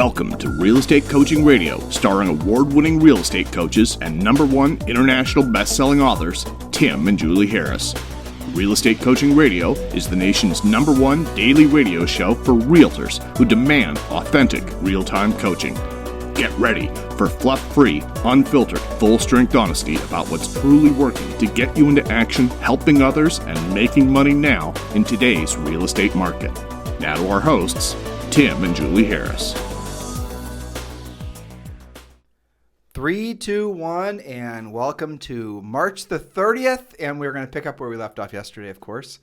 Welcome to Real Estate Coaching Radio, starring award-winning real estate coaches and #1 international best-selling authors, Tim and Julie Harris. Real Estate Coaching Radio is the nation's #1 daily radio show for realtors who demand authentic, real-time coaching. Get ready for fluff-free, unfiltered, full-strength honesty about what's truly working to get you into action, helping others, and making money now in today's real estate market. Now to our hosts, Tim and Julie Harris. 3, 2, 1, and welcome to March the 30th, and we're going to pick up where we left off yesterday, of course.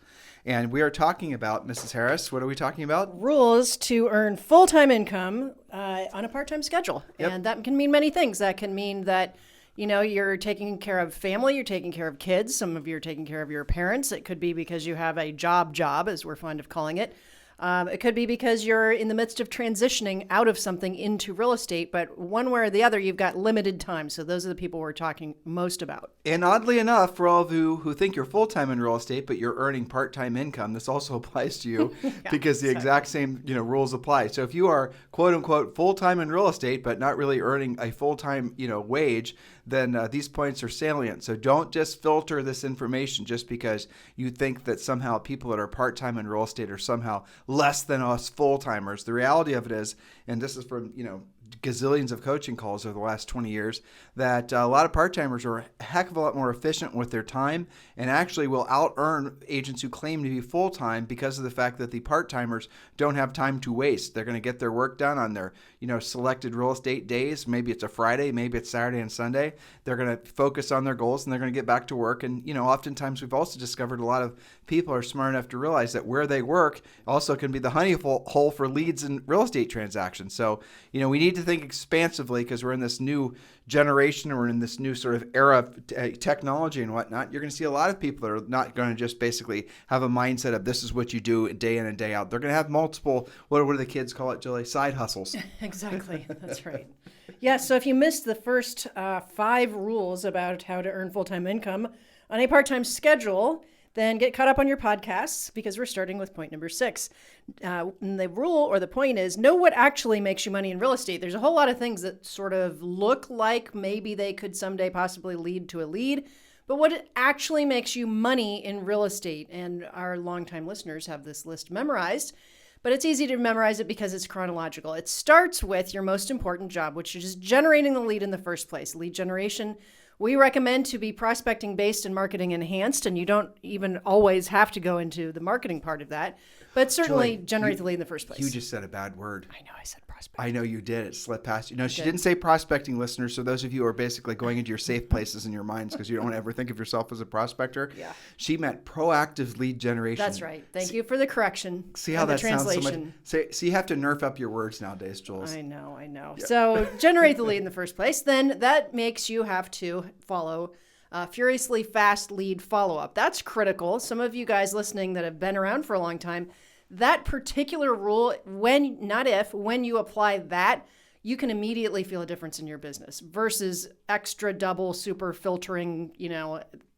And we are talking about, Mrs. Harris, what are we talking about? Rules to earn full-time income on a part-time schedule. Yep. And that can mean many things. That can mean that, you know, you're taking care of family, you're taking care of kids. Some of you are taking care of your parents. It could be because you have a job, as we're fond of calling it. It could be because you're in the midst of transitioning out of something into real estate, but one way or the other, you've got limited time. So those are the people we're talking most about. And oddly enough, for all of you who think you're full-time in real estate, but you're earning part-time income, this also applies to you because the exact same, rules apply. So if you are quote unquote full-time in real estate, but not really earning a full-time, wage, then these points are salient. So don't just filter this information just because you think that somehow people that are part-time in real estate are somehow less than us full-timers. The reality of it is, and this is from, gazillions of coaching calls over the last 20 years, that a lot of part-timers are a heck of a lot more efficient with their time and actually will out-earn agents who claim to be full-time because of the fact that the part-timers don't have time to waste. They're going to get their work done on their, selected real estate days. Maybe it's a Friday, maybe it's Saturday and Sunday. They're going to focus on their goals and they're going to get back to work. And, oftentimes we've also discovered a lot of people are smart enough to realize that where they work also can be the honey hole for leads in real estate transactions. So, we need to think expansively because we're in this new generation, we're in this new sort of era of technology and whatnot. You're going to see a lot of people that are not going to just basically have a mindset of this is what you do day in and day out. They're going to have multiple, what do the kids call it, Julie? Side hustles. Exactly. That's right. Yeah. So if you missed the first 5 rules about how to earn full-time income on a part-time schedule, then get caught up on your podcasts because we're starting with point number 6. And the rule or the point is know what actually makes you money in real estate. There's a whole lot of things that sort of look like maybe they could someday possibly lead to a lead, but what it actually makes you money in real estate. And our longtime listeners have this list memorized, but it's easy to memorize it because it's chronological. It starts with your most important job, which is generating the lead in the first place. Lead generation, we recommend to be prospecting based and marketing enhanced, and you don't even always have to go into the marketing part of that, but certainly Julie, generate the lead in the first place. You just said a bad word. I know I said prospecting. I know you did. It slipped past you. No, she didn't say prospecting, listeners. So those of you who are basically going into your safe places in your minds because you don't ever think of yourself as a prospector. Yeah. She meant proactive lead generation. That's right. Thank you for the correction. See how the that sounds so translation. much. So you have to nerf up your words nowadays, Jules. I know. Yeah. So generate the lead in the first place. Then that makes you have to follow furiously fast lead follow-up. That's critical. Some of you guys listening that have been around for a long time, that particular rule, when you apply that, you can immediately feel a difference in your business versus extra double super filtering,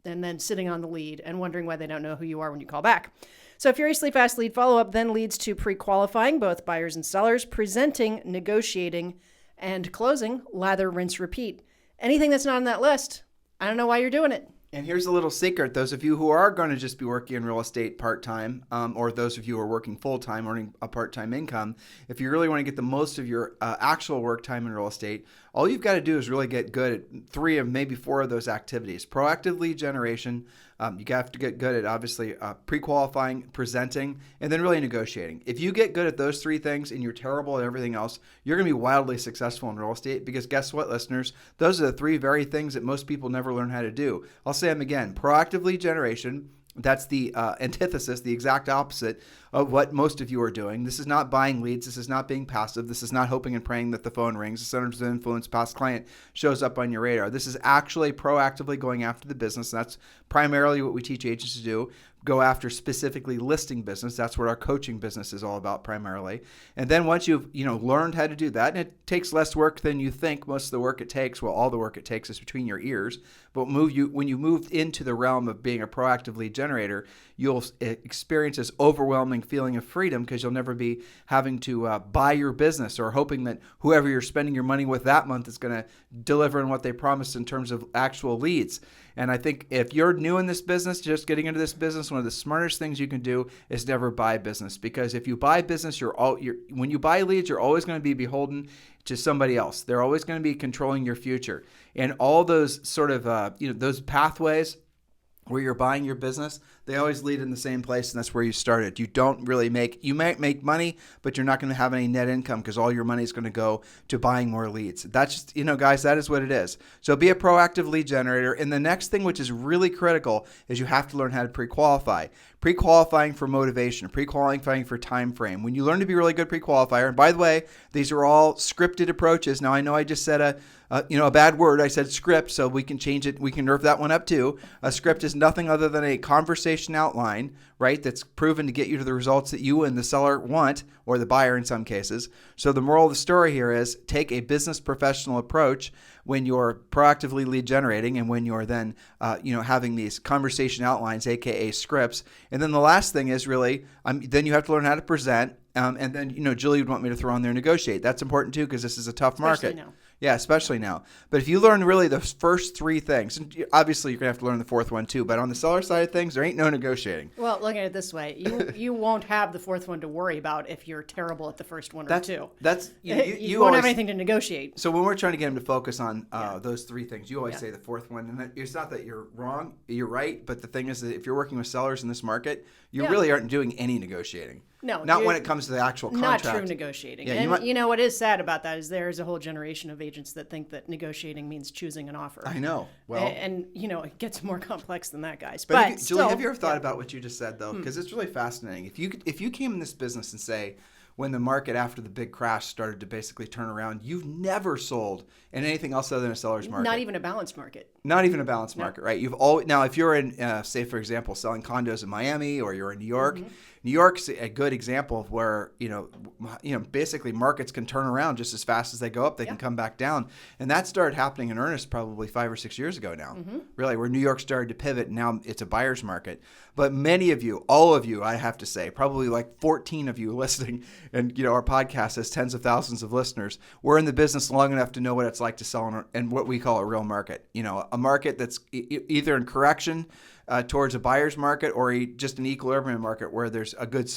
and then sitting on the lead and wondering why they don't know who you are when you call back. So furiously fast lead follow-up then leads to pre-qualifying both buyers and sellers, presenting, negotiating, and closing, lather, rinse, repeat. Anything that's not on that list, I don't know why you're doing it. And here's a little secret. Those of you who are going to just be working in real estate part-time, or those of you who are working full-time, earning a part-time income, if you really want to get the most of your actual work time in real estate, all you've got to do is really get good at 3 of maybe 4 of those activities. Proactive lead generation. You have to get good at obviously pre-qualifying, presenting, and then really negotiating. If you get good at those 3 things and you're terrible at everything else, you're going to be wildly successful in real estate because guess what, listeners? Those are the 3 very things that most people never learn how to do. I'll say them again. Proactive lead generation. That's the antithesis, the exact opposite of what most of you are doing. This is not buying leads. This is not being passive. This is not hoping and praying that the phone rings. The centers of influence past client shows up on your radar. This is actually proactively going after the business. That's primarily what we teach agents to do. Go after specifically listing business. That's what our coaching business is all about primarily. And then once you've learned how to do that, and it takes less work than you think. Most of the work it takes, well, all the work it takes is between your ears. But when you move into the realm of being a proactive lead generator, you'll experience this overwhelming feeling of freedom because you'll never be having to buy your business or hoping that whoever you're spending your money with that month is going to deliver on what they promised in terms of actual leads. And I think if you're new in this business, just getting into this business, one of the smartest things you can do is never buy business, because if you buy business, when you buy leads, you're always going to be beholden to somebody else. They're always going to be controlling your future, and all those sort of those pathways where you're buying your business, they always lead in the same place, and that's where you started. You might make money, but you're not going to have any net income because all your money is going to go to buying more leads. That's just, guys, that is what it is. So be a proactive lead generator. And the next thing, which is really critical, is you have to learn how to pre-qualify. Pre-qualifying for motivation, pre-qualifying for time frame. When you learn to be a really good pre-qualifier, and by the way, these are all scripted approaches. Now, I know I just said a bad word. I said script, so we can change it. We can nerf that one up too. A script is nothing other than a conversation outline, right? That's proven to get you to the results that you and the seller want, or the buyer in some cases. So the moral of the story here is take a business professional approach when you're proactively lead generating and when you're then, having these conversation outlines, aka scripts. And then the last thing is really, then you have to learn how to present. And then, Julie would want me to throw on there negotiate. That's important too, because this is a tough market. Especially now. Yeah, especially now. But if you learn really the first three things, and obviously you're going to have to learn the fourth one too, but on the seller side of things, there ain't no negotiating. Well, look at it this way. You won't have the fourth one to worry about if you're terrible at the first one or two. You won't have anything to negotiate. So when we're trying to get them to focus on those three things, you always say the fourth one. And it's not that you're wrong, you're right. But the thing is that if you're working with sellers in this market, you really aren't doing any negotiating. No, not when it comes to the actual contract. Not true negotiating. Yeah, and what is sad about that is there's a whole generation of agents that think that negotiating means choosing an offer. I know. Well, and it gets more complex than that, guys. But Julie, have you ever thought about what you just said though? Because it's really fascinating. If you came in this business and say, when the market after the big crash started to basically turn around, you've never sold in anything else other than a seller's market. Not even a balanced market. Not even a balanced market, right? Now, if you're in, say, for example, selling condos in Miami, or you're in New York, New York's a good example of where, basically markets can turn around just as fast as they go up. They can come back down. And that started happening in earnest probably 5 or 6 years ago now, really, where New York started to pivot. And now it's a buyer's market. But many of you, all of you, I have to say, probably like 14 of you listening, and our podcast has tens of thousands of listeners, we're in the business long enough to know what it's like to sell in what we call a real market. A market that's either in correction towards a buyer's market, or just an equilibrium market where there's a good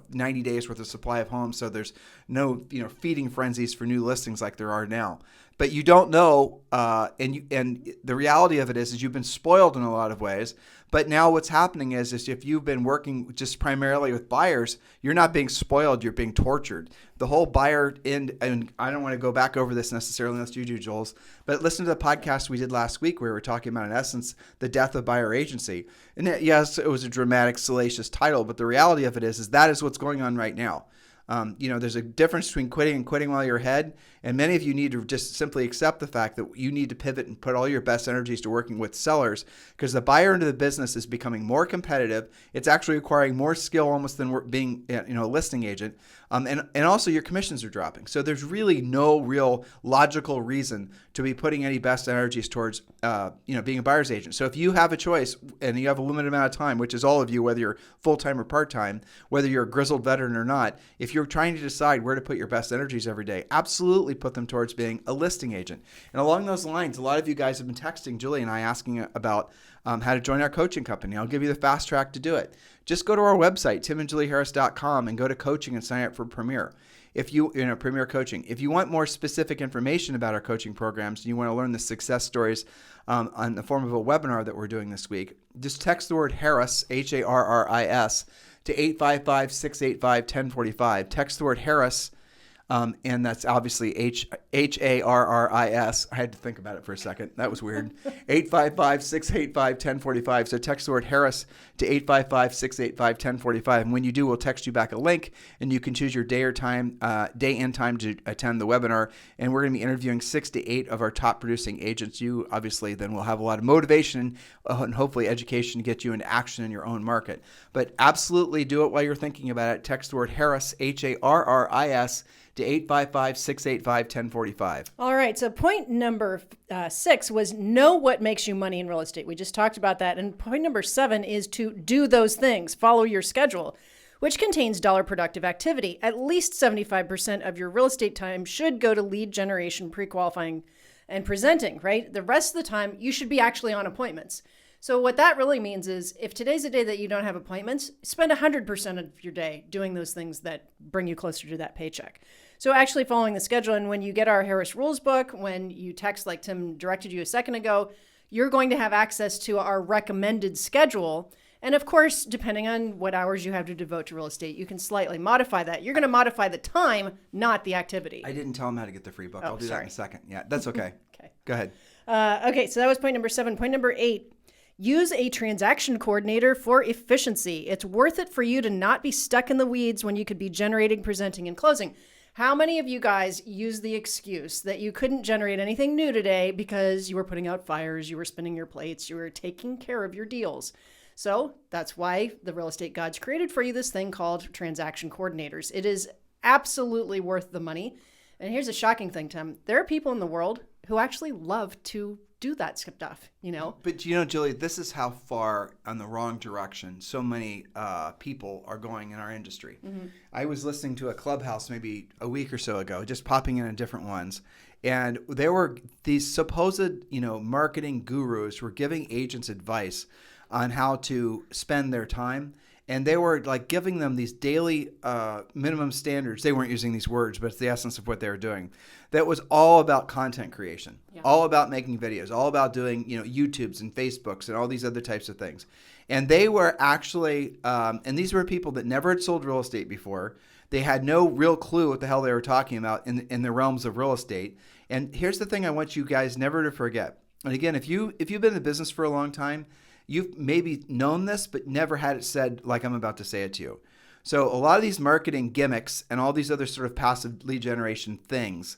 90 days worth of supply of homes, so there's no feeding frenzies for new listings like there are now. But you don't know, and the reality of it is you've been spoiled in a lot of ways. But now what's happening is if you've been working just primarily with buyers, you're not being spoiled, you're being tortured. The whole buyer end, and I don't want to go back over this necessarily unless you do, Jules, but listen to the podcast we did last week where we were talking about, in essence, the death of buyer agency. And yes, it was a dramatic, salacious title, but the reality of it is that is what's going on right now. There's a difference between quitting and quitting while you're ahead. And many of you need to just simply accept the fact that you need to pivot and put all your best energies to working with sellers, because the buyer end of the business is becoming more competitive. It's actually requiring more skill almost than being a listing agent. And also your commissions are dropping. So there's really no real logical reason to be putting any best energies towards being a buyer's agent. So if you have a choice and you have a limited amount of time, which is all of you, whether you're full-time or part-time, whether you're a grizzled veteran or not, if you're trying to decide where to put your best energies every day, absolutely put them towards being a listing agent. And along those lines, a lot of you guys have been texting Julie and I asking about how to join our coaching company. I'll give you the fast track to do it. Just go to our website, timandjulieharris.com, and go to coaching and sign up for Premier. Premier Coaching. If you want more specific information about our coaching programs and you want to learn the success stories on the form of a webinar that we're doing this week, just text the word Harris, Harris, to 855-685-1045. Text the word Harris, and that's obviously Harris. I had to think about it for a second. That was weird. 855-685-1045. So text the word Harris to 855-685-1045. And when you do, we'll text you back a link, and you can choose your day and time to attend the webinar. And we're going to be interviewing 6 to 8 of our top producing agents. You obviously then will have a lot of motivation and hopefully education to get you into action in your own market. But absolutely do it while you're thinking about it. Text the word Harris, Harris, to 855-685-1045. All right, so point number 6 was know what makes you money in real estate. We just talked about that. And point number 7 is to do those things, follow your schedule, which contains dollar productive activity. At least 75% of your real estate time should go to lead generation, pre-qualifying, and presenting, right? The rest of the time, you should be actually on appointments. So what that really means is if today's a day that you don't have appointments, spend 100% of your day doing those things that bring you closer to that paycheck. So actually following the schedule, and when you get our Harris Rules book, when you text like Tim directed you a second ago, you're going to have access to our recommended schedule. And of course, depending on what hours you have to devote to real estate, you can slightly modify that. You're going to modify the time, not the activity. I didn't tell him how to get the free book. I'll do that in a second. Yeah, that's okay. Okay. Go ahead. Okay, so that was point number 7. Point number 8, use a transaction coordinator for efficiency. It's worth it for you to not be stuck in the weeds when you could be generating, presenting, and closing. How many of you guys use the excuse that you couldn't generate anything new today because you were putting out fires, you were spinning your plates, you were taking care of your deals? So that's why the real estate gods created for you this thing called transaction coordinators. It is absolutely worth the money. And here's a shocking thing, Tim. There are people in the world who actually love to do that stuff, you know? But Julie, this is how far on the wrong direction so many people are going in our industry. Mm-hmm. I was listening to a Clubhouse maybe a week or so ago, just popping in different ones. And there were these supposed, marketing gurus were giving agents advice on how to spend their time. And they were like giving them these daily minimum standards. They weren't using these words, but it's the essence of what they were doing. That was all about content creation, all about making videos, all about doing, YouTubes and Facebooks and all these other types of things. And they were actually, and these were people that never had sold real estate before. They had no real clue what the hell they were talking about in the realms of real estate. And here's the thing I want you guys never to forget. And again, if you've been in the business for a long time, you've maybe known this, but never had it said like I'm about to say it to you. So a lot of these marketing gimmicks and all these other sort of passive lead generation things,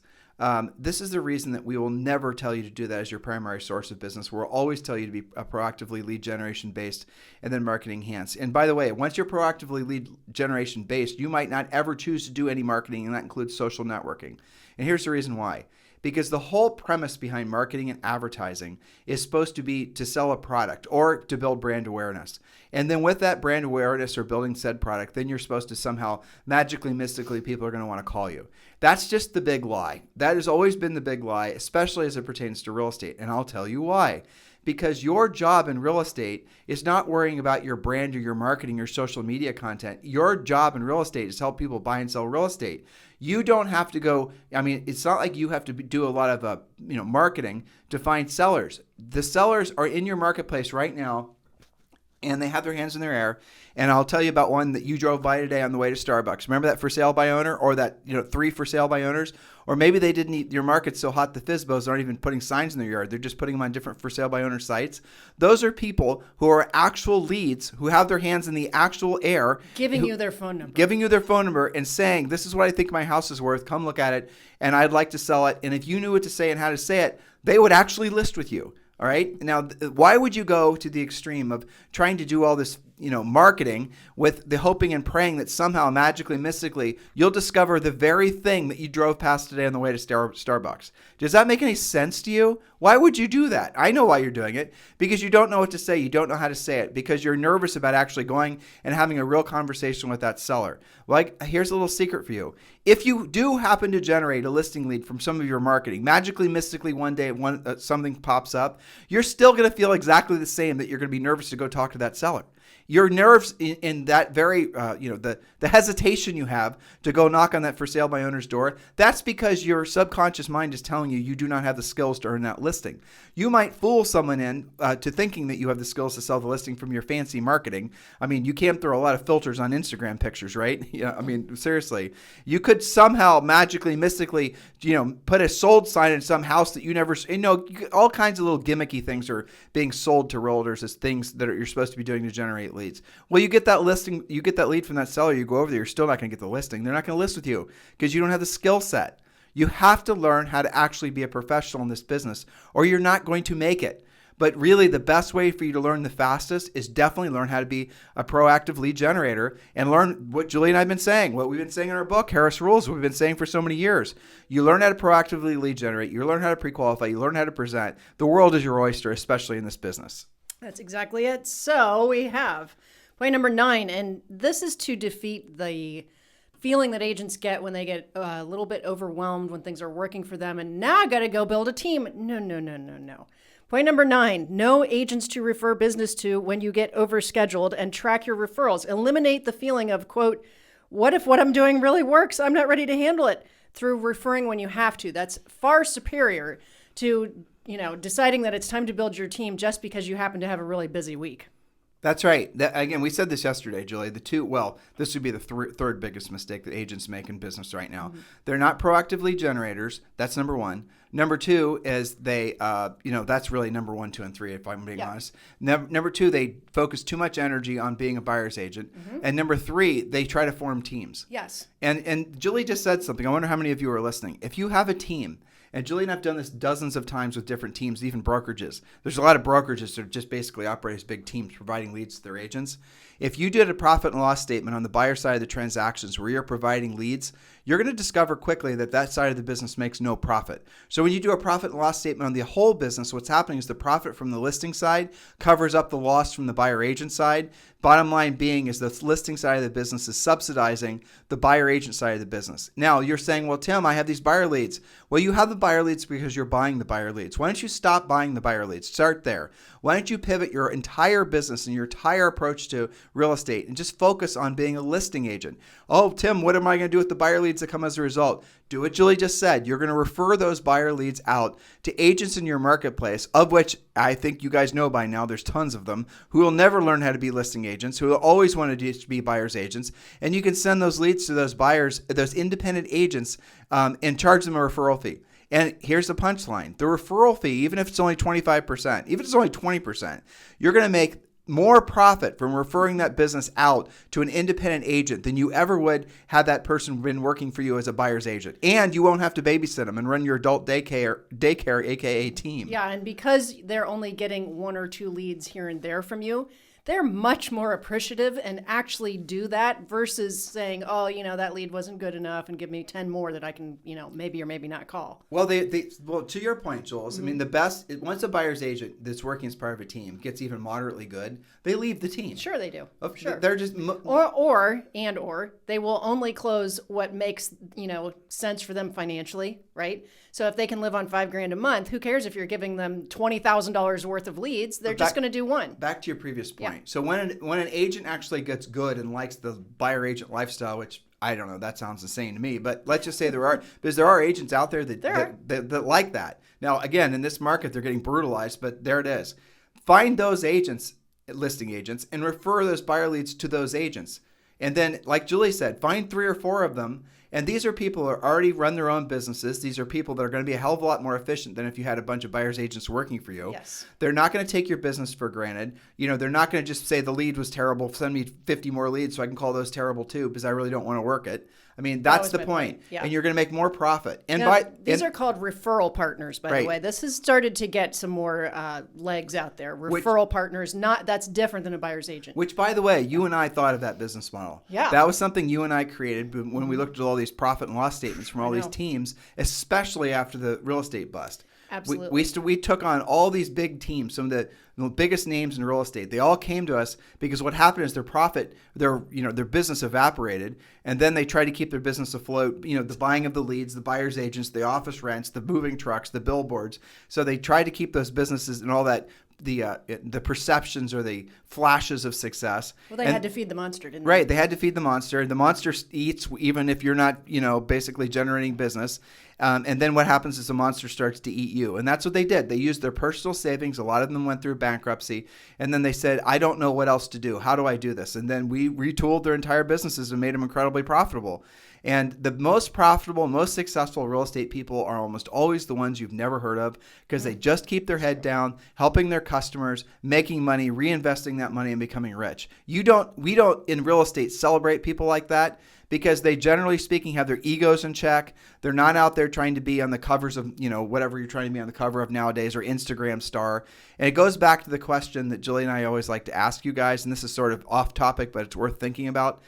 this is the reason that we will never tell you to do that as your primary source of business. We'll always tell you to be proactively lead generation based and then marketing enhanced. And by the way, once you're proactively lead generation based, you might not ever choose to do any marketing, and that includes social networking. And here's the reason why. Because the whole premise behind marketing and advertising is supposed to be to sell a product or to build brand awareness. And then with that brand awareness or building said product, then you're supposed to somehow magically, mystically, people are going to want to call you. That's just the big lie. That has always been the big lie, especially as it pertains to real estate. And I'll tell you why. Because your job in real estate is not worrying about your brand or your marketing or social media content. Your job in real estate is to help people buy and sell real estate. You don't have to go, it's not like you have to do a lot of marketing to find sellers. The sellers are in your marketplace right now, and they have their hands in their air. And I'll tell you about one that you drove by today on the way to Starbucks. Remember that for sale by owner, or that 3 for sale by owners? Or maybe they didn't eat, your market's so hot the FSBOs aren't even putting signs in their yard. They're just putting them on different for sale by owner sites. Those are people who are actual leads, who have their hands in the actual air. Giving you their phone number. Giving you their phone number and saying, this is what I think my house is worth. Come look at it, and I'd like to sell it. And if you knew what to say and how to say it, they would actually list with you. All right. Now, why would you go to the extreme of trying to do all this, marketing with the hoping and praying that somehow magically, mystically, you'll discover the very thing that you drove past today on the way to Starbucks? Does that make any sense to you? Why would you do that? I know why you're doing it. Because you don't know what to say. You don't know how to say it. Because you're nervous about actually going and having a real conversation with that seller. Like, here's a little secret for you. If you do happen to generate a listing lead from some of your marketing, magically, mystically, one day something pops up, you're still going to feel exactly the same, that you're going to be nervous to go talk to that seller. Your nerves in that very, the hesitation you have to go knock on that for sale by owner's door, that's because your subconscious mind is telling you do not have the skills to earn that listing. You might fool someone in to thinking that you have the skills to sell the listing from your fancy marketing. You can't throw a lot of filters on Instagram pictures, right? Seriously. You could somehow magically, mystically, put a sold sign in some house that you never, all kinds of little gimmicky things are being sold to realtors as things that you're supposed to be doing to generate leads. Well, you get that listing, you get that lead from that seller, you go over there, you're still not going to get the listing. They're not going to list with you because you don't have the skill set. You have to learn how to actually be a professional in this business, or you're not going to make it. But really, the best way for you to learn the fastest is definitely learn how to be a proactive lead generator and learn what Julie and I have been saying, what we've been saying in our book, Harris Rules, what we've been saying for so many years. You learn how to proactively lead generate. You learn how to pre-qualify. You learn how to present. The world is your oyster, especially in this business. That's exactly it. So we have Point number 9, and this is to defeat the feeling that agents get when they get a little bit overwhelmed when things are working for them, and now I got to go build a team. No. Point number 9, know agents to refer business to when you get overscheduled, and track your referrals. Eliminate the feeling of, quote, what if what I'm doing really works? I'm not ready to handle it, through referring when you have to. That's far superior to, deciding that it's time to build your team just because you happen to have a really busy week. That's right. Again, we said this yesterday, Julie. This would be the third biggest mistake that agents make in business right now. Mm-hmm. They're not proactive lead generators. That's number one. Number two is they, that's really number 1, 2, and 3, if I'm being honest. Number 2, they focus too much energy on being a buyer's agent. Mm-hmm. And number 3, they try to form teams. Yes. And Julie just said something. I wonder how many of you are listening. If you have a team, and Julie and I have done this dozens of times with different teams, even brokerages. There's a lot of brokerages that just basically operate as big teams providing leads to their agents. If you did a profit and loss statement on the buyer side of the transactions where you're providing leads, you're going to discover quickly that side of the business makes no profit. So when you do a profit and loss statement on the whole business, what's happening is the profit from the listing side covers up the loss from the buyer agent side. Bottom line being is the listing side of the business is subsidizing the buyer agent side of the business. Now you're saying, well, Tim, I have these buyer leads. Well, you have the buyer leads because you're buying the buyer leads. Why don't you stop buying the buyer leads? Start there. Why don't you pivot your entire business and your entire approach to real estate and just focus on being a listing agent? Oh, Tim, what am I going to do with the buyer leads that come as a result? Do what Julie just said. You're going to refer those buyer leads out to agents in your marketplace, of which I think you guys know by now there's tons of them, who will never learn how to be listing agents, who will always want to be buyer's agents. And you can send those leads to those buyers, those independent agents, and charge them a referral fee. And here's the punchline. The referral fee, even if it's only 25%, even if it's only 20%, you're going to make more profit from referring that business out to an independent agent than you ever would had that person been working for you as a buyer's agent. And you won't have to babysit them and run your adult daycare, aka team. Yeah, and because they're only getting 1 or 2 leads here and there from you, they're much more appreciative and actually do that versus saying, oh, that lead wasn't good enough and give me 10 more that I can, maybe or maybe not call. Well, well, to your point, Jules, mm-hmm. I mean, the best, once a buyer's agent that's working as part of a team gets even moderately good, they leave the team. Sure they do. Sure. They're just... Or they will only close what makes, sense for them financially, right? So if they can live on $5,000 a month, who cares if you're giving them $20,000 worth of leads? They're just going to do one. Back to your previous point. Yeah. So when an agent actually gets good and likes the buyer agent lifestyle, which I don't know, that sounds insane to me, but let's just say there are agents out there that like that. Now, again, in this market, they're getting brutalized, but there it is. Find those agents, listing agents, and refer those buyer leads to those agents. And then, like Julie said, find 3 or 4 of them. And these are people who already run their own businesses. These are people that are going to be a hell of a lot more efficient than if you had a bunch of buyer's agents working for you. Yes. They're not going to take your business for granted. They're not going to just say the lead was terrible. Send me 50 more leads so I can call those terrible too because I really don't want to work it. I mean, that's the point. Yeah. And you're going to make more profit. And these are called referral partners, by the way. This has started to get some more legs out there. Referral partners, that's different than a buyer's agent. Which, by the way, you and I thought of that business model. Yeah. That was something you and I created when we looked at all these profit and loss statements from all these teams, especially after the real estate bust. Absolutely. We took on all these big teams, some of the biggest names in real estate. They all came to us because what happened is their business evaporated, and then they tried to keep their business afloat. The buying of the leads, the buyer's agents, the office rents, the moving trucks, the billboards. So they tried to keep those businesses and all that. The perceptions or the flashes of success. Well, they had to feed the monster, didn't they? Right, they had to feed the monster. The monster eats even if you're not, basically generating business. And then what happens is the monster starts to eat you. And that's what they did. They used their personal savings. A lot of them went through bankruptcy. And then they said, I don't know what else to do. How do I do this? And then we retooled their entire businesses and made them incredibly profitable. And the most profitable, most successful real estate people are almost always the ones you've never heard of because they just keep their head down, helping their customers, making money, reinvesting that money, and becoming rich. We don't in real estate celebrate people like that because they, generally speaking, have their egos in check. They're not out there trying to be on the covers of, whatever you're trying to be on the cover of nowadays or Instagram star. And it goes back to the question that Julie and I always like to ask you guys, and this is sort of off topic, but it's worth thinking about.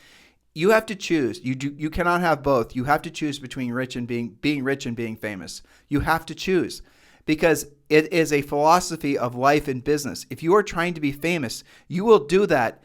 You have to choose. You cannot have both. You have to choose between being rich and being famous. You have to choose because it is a philosophy of life and business. If you are trying to be famous, you will do that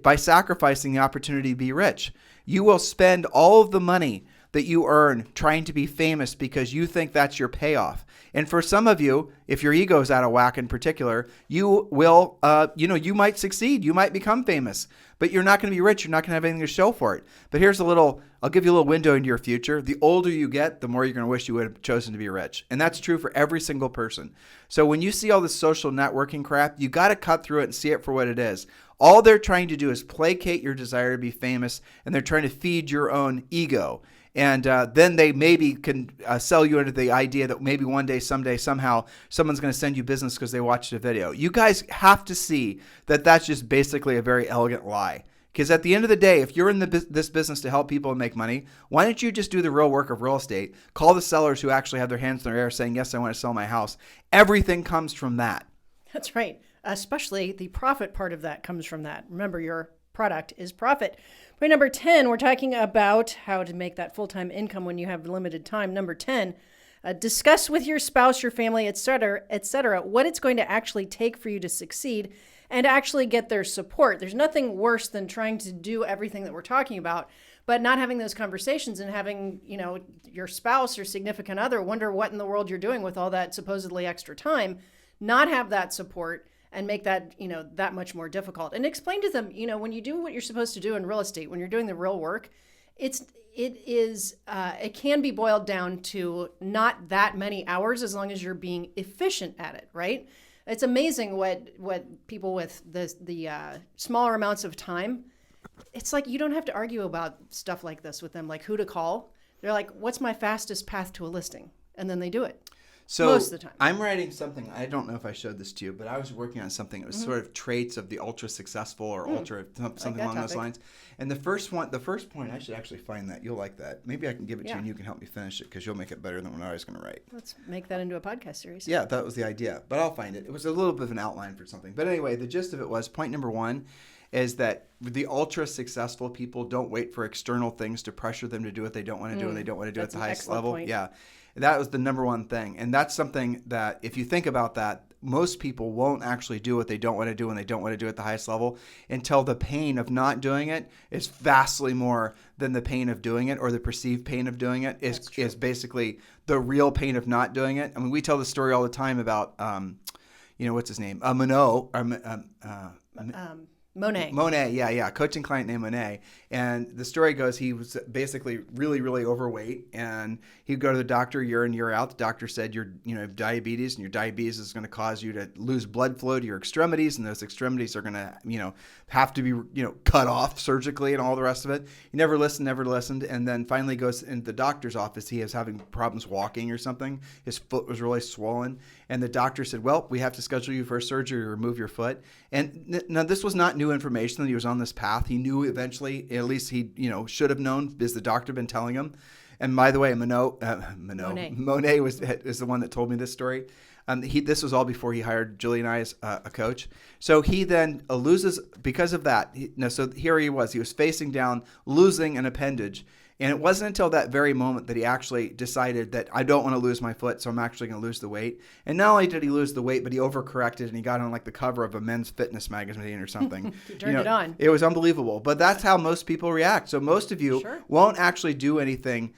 by sacrificing the opportunity to be rich. You will spend all of the money that you earn trying to be famous because you think that's your payoff. And for some of you, if your ego is out of whack in particular, you will, you might succeed. You might become famous, but you're not going to be rich. You're not going to have anything to show for it. But I'll give you a little window into your future. The older you get, the more you're going to wish you would have chosen to be rich. And that's true for every single person. So when you see all this social networking crap, you got to cut through it and see it for what it is. All they're trying to do is placate your desire to be famous, and they're trying to feed your own ego. And then they maybe can sell you into the idea that maybe one day, someday, somehow, someone's going to send you business because they watched a video. You guys have to see that that's just basically a very elegant lie. Because at the end of the day, if you're in this business to help people and make money, why don't you just do the real work of real estate? Call the sellers who actually have their hands in their air saying, yes, I want to sell my house. Everything comes from that. That's right. Especially the profit part of that comes from that. Remember, your product is profit. Point number 10, we're talking about how to make that full-time income when you have limited time. Number 10, discuss with your spouse, your family, et cetera, what it's going to actually take for you to succeed and actually get their support. There's nothing worse than trying to do everything that we're talking about, but not having those conversations and having, your spouse or significant other wonder what in the world you're doing with all that supposedly extra time, not have that support and make that, that much more difficult. And explain to them, when you do what you're supposed to do in real estate, when you're doing the real work, it can be boiled down to not that many hours as long as you're being efficient at it, right? It's amazing what people with the smaller amounts of time, it's like you don't have to argue about stuff like this with them, like who to call. They're like, what's my fastest path to a listing? And then they do it. So most of the time. I'm writing something. I don't know if I showed this to you, but I was working on something. It was sort of traits of the ultra successful or ultra something along those lines. And the first point, I should actually find that. You'll like that. Maybe I can give it to you and you can help me finish it because you'll make it better than what I was going to write. Let's make that into a podcast series. Yeah, that was the idea. But I'll find it. It was a little bit of an outline for something. But anyway, the gist of it was point number 1 is that the ultra successful people don't wait for external things to pressure them to do what they don't want to do and they don't want to do it at the highest level. Point. Yeah. That was the number one thing. And that's something that if you think about that, most people won't actually do what they don't want to do and they don't want to do at the highest level until the pain of not doing it is vastly more than the pain of doing it, or the perceived pain of doing it is basically the real pain of not doing it. I mean, we tell the story all the time about, what's his name? Monet, yeah. Coaching client named Monet. And the story goes he was basically really, really overweight. And he'd go to the doctor year in, year out. The doctor said, you have diabetes, and your diabetes is going to cause you to lose blood flow to your extremities. And those extremities are going to, have to be, cut off surgically and all the rest of it. He never listened. And then finally goes into the doctor's office. He was having problems walking or something. His foot was really swollen. And the doctor said, well, we have to schedule you for a surgery to remove your foot. And now this was not new information that he was on this path. He knew eventually, at least he, should have known because the doctor had been telling him. And by the way, Monet is the one that told me this story. This was all before he hired Julie and I as a coach. So he then loses because of that. So here he was facing down, losing an appendage. And it wasn't until that very moment that he actually decided that I don't want to lose my foot, so I'm actually going to lose the weight. And not only did he lose the weight, but he overcorrected and he got on like the cover of a men's fitness magazine or something. He turned it on. It was unbelievable. But that's how most people react. So most of you won't actually do anything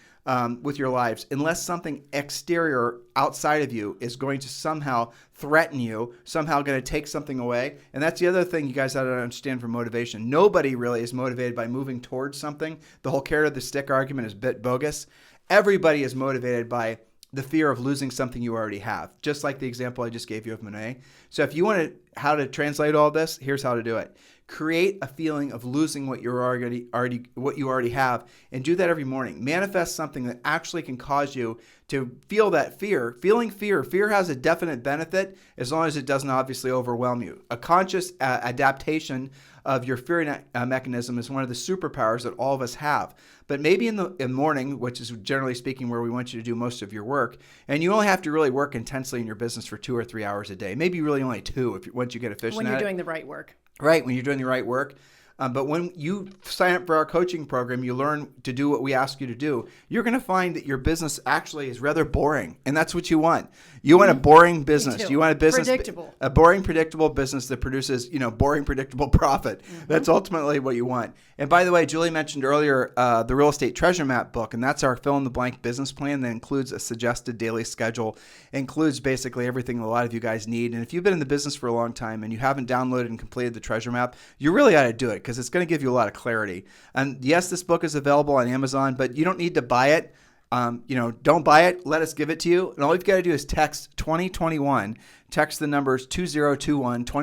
with your lives unless something exterior outside of you is going to somehow threaten you, somehow going to take something away. And that's the other thing you guys have to understand for motivation. Nobody really is motivated by moving towards something. The whole carrot or the stick argument is a bit bogus. Everybody is motivated by the fear of losing something you already have, just like the example I just gave you of Monet. So if you want how to translate all this, here's how to do it. Create a feeling of losing what you already have, and do that every morning. Manifest something that actually can cause you to feel that fear. Feeling fear. Fear has a definite benefit as long as it doesn't obviously overwhelm you. A conscious adaptation of your fear mechanism is one of the superpowers that all of us have. But maybe in the morning, which is generally speaking where we want you to do most of your work, and you only have to really work intensely in your business for 2 or 3 hours a day. Maybe really only 2 once you get efficient when you're doing the right work. Right, when you're doing the right work. But when you sign up for our coaching program, you learn to do what we ask you to do. You're going to find that your business actually is rather boring, and that's what you want. You want a boring business. You want a business, predictable. a boring, predictable business that produces, boring, predictable profit. That's ultimately what you want. And by the way, Julie mentioned earlier the Real Estate Treasure Map book, and that's our fill-in-the-blank business plan that includes a suggested daily schedule, includes basically everything a lot of you guys need. And if you've been in the business for a long time and you haven't downloaded and completed the Treasure Map, you really ought to do it because it's going to give you a lot of clarity. And yes, this book is available on Amazon, but you don't need to buy it. Don't buy it. Let us give it to you. And all you've got to do is text 2021. Text the numbers 2021 to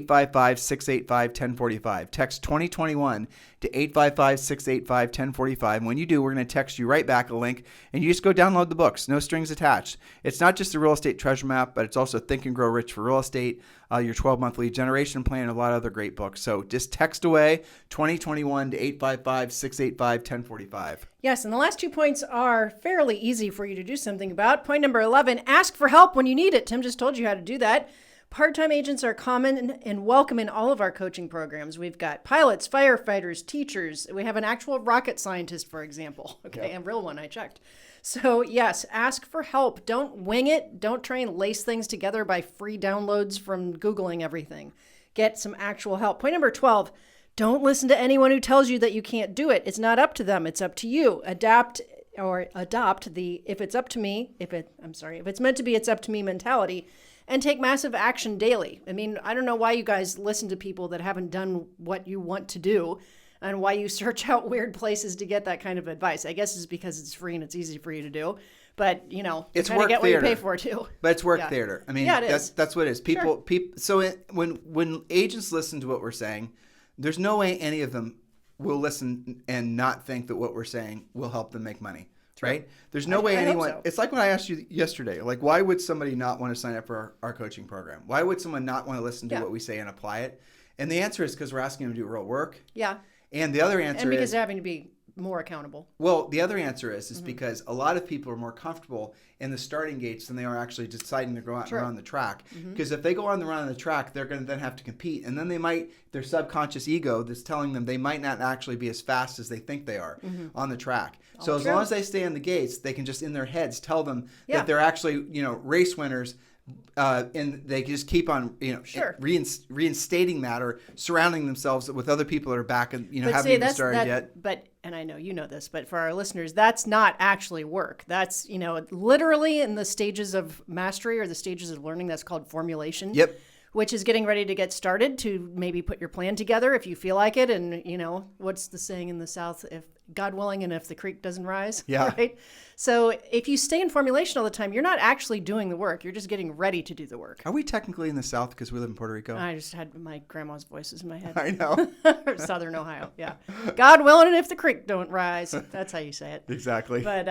855-685-1045. Text 2021 to 855-685-1045. And when you do, we're going to text you right back a link, and you just go download the books. No strings attached. It's not just the Real Estate Treasure Map, but it's also Think and Grow Rich for Real Estate, your 12-month lead generation plan, and a lot of other great books. So just text away 2021 to 855-685-1045. Yes, and the last 2 points are fairly easy for you to do something about. Point number 11, ask for help when you need it. Tim just told you how to do that. Part-time agents are common and welcome in all of our coaching programs. We've got pilots, firefighters, teachers. We have an actual rocket scientist, for example. Okay, a real one, I checked. So yes, ask for help. Don't wing it. Don't try and lace things together by free downloads from Googling everything. Get some actual help. Point number 12, don't listen to anyone who tells you that you can't do it. It's not up to them. It's up to you. Adopt the if it's meant to be, it's up to me mentality, and take massive action daily. I mean, I don't know why you guys listen to people that haven't done what you want to do and why you search out weird places to get that kind of advice. I guess it's because it's free and it's easy for you to do. But, it's kind of get theater. what you pay for too. But it's work theater. I mean, it is. That's what it is. When agents listen to what we're saying, there's no way any of them will listen and not think that what we're saying will help them make money. Right? There's no way anyone. So. It's like when I asked you yesterday, like, why would somebody not want to sign up for our coaching program? Why would someone not want to listen to what we say and apply it? And the answer is because we're asking them to do real work. Yeah. And the other answer is. And because they're having to be more accountable. Well, the other answer is because a lot of people are more comfortable in the starting gates than they are actually deciding to go out and run the track. Because if they go on the run on the track, they're going to then have to compete. And then their subconscious ego that's telling them they might not actually be as fast as they think they are on the track. So as long as they stay on the gates, they can just in their heads tell them that they're actually, race winners. And they just keep on, reinstating that or surrounding themselves with other people that are back and, haven't even started yet. But, and I know you know this, but for our listeners, that's not actually work. That's, literally in the stages of mastery or the stages of learning, that's called formulation. Yep. Which is getting ready to get started to maybe put your plan together if you feel like it. And, what's the saying in the South? If God willing and if the creek doesn't rise. Yeah. Right? So if you stay in formulation all the time, you're not actually doing the work. You're just getting ready to do the work. Are we technically in the South because we live in Puerto Rico? I just had my grandma's voices in my head. I know. Southern Ohio. Yeah. God willing and if the creek don't rise. That's how you say it. Exactly. But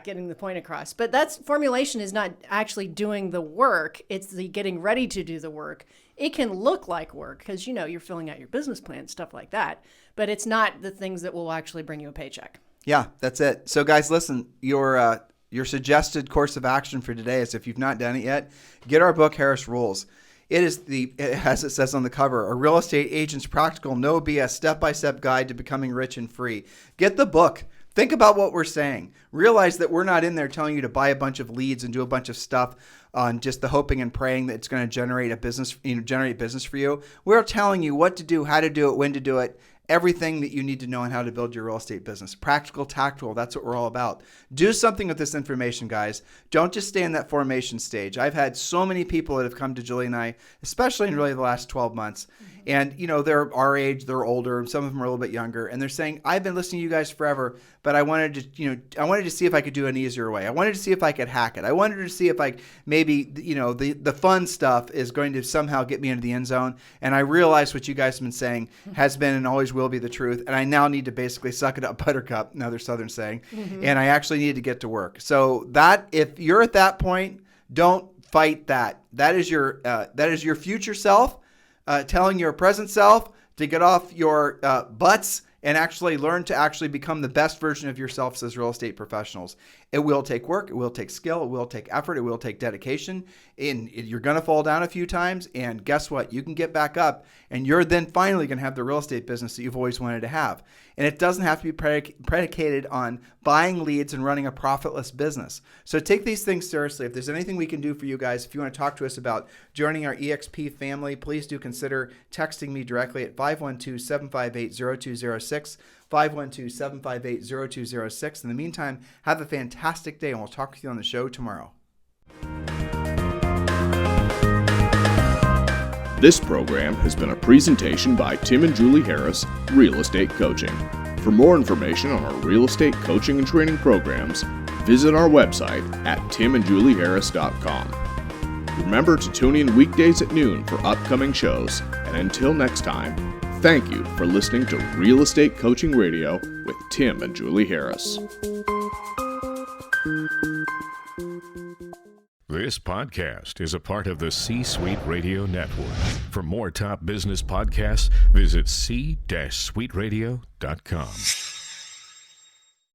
getting the point across. But that's formulation is not actually doing the work. It's the getting ready to do the work. It can look like work because, you're filling out your business plan, stuff like that. But it's not the things that will actually bring you a paycheck. Yeah, that's it. So, guys, listen, your suggested course of action for today is if you've not done it yet, get our book, Harris Rules. It is as it says on the cover, a real estate agent's practical, no BS, step-by-step guide to becoming rich and free. Get the book. Think about what we're saying. Realize that we're not in there telling you to buy a bunch of leads and do a bunch of stuff on just the hoping and praying that it's going to generate business for you. We're telling you what to do, how to do it, when to do it, everything that you need to know on how to build your real estate business. Practical, tactical, that's what we're all about. Do something with this information, guys. Don't just stay in that formation stage. I've had so many people that have come to Julie and I, especially in really the last 12 months. And, they're our age, they're older, and some of them are a little bit younger. And they're saying, I've been listening to you guys forever, but I wanted to see if I could do an easier way. I wanted to see if I could hack it. I wanted to see if the fun stuff is going to somehow get me into the end zone. And I realized what you guys have been saying has been and always will be the truth. And I now need to basically suck it up, buttercup, another Southern saying. And I actually need to get to work. So if you're at that point, don't fight that. That is your future self. Telling your present self to get off your butts and actually learn to actually become the best version of yourselves as real estate professionals. It will take work. It will take skill. It will take effort. It will take dedication. And you're going to fall down a few times. And guess what? You can get back up, and you're then finally going to have the real estate business that you've always wanted to have. And it doesn't have to be predicated on buying leads and running a profitless business. So take these things seriously. If there's anything we can do for you guys, if you want to talk to us about joining our EXP family, please do consider texting me directly at 512-758-0206. 512-758-0206. In the meantime, have a fantastic day, and we'll talk with you on the show tomorrow. This program has been a presentation by Tim and Julie Harris, Real Estate Coaching. For more information on our real estate coaching and training programs, visit our website at timandjulieharris.com. Remember to tune in weekdays at noon for upcoming shows, and until next time, thank you for listening to Real Estate Coaching Radio with Tim and Julie Harris. This podcast is a part of the C-Suite Radio Network. For more top business podcasts, visit c-suiteradio.com.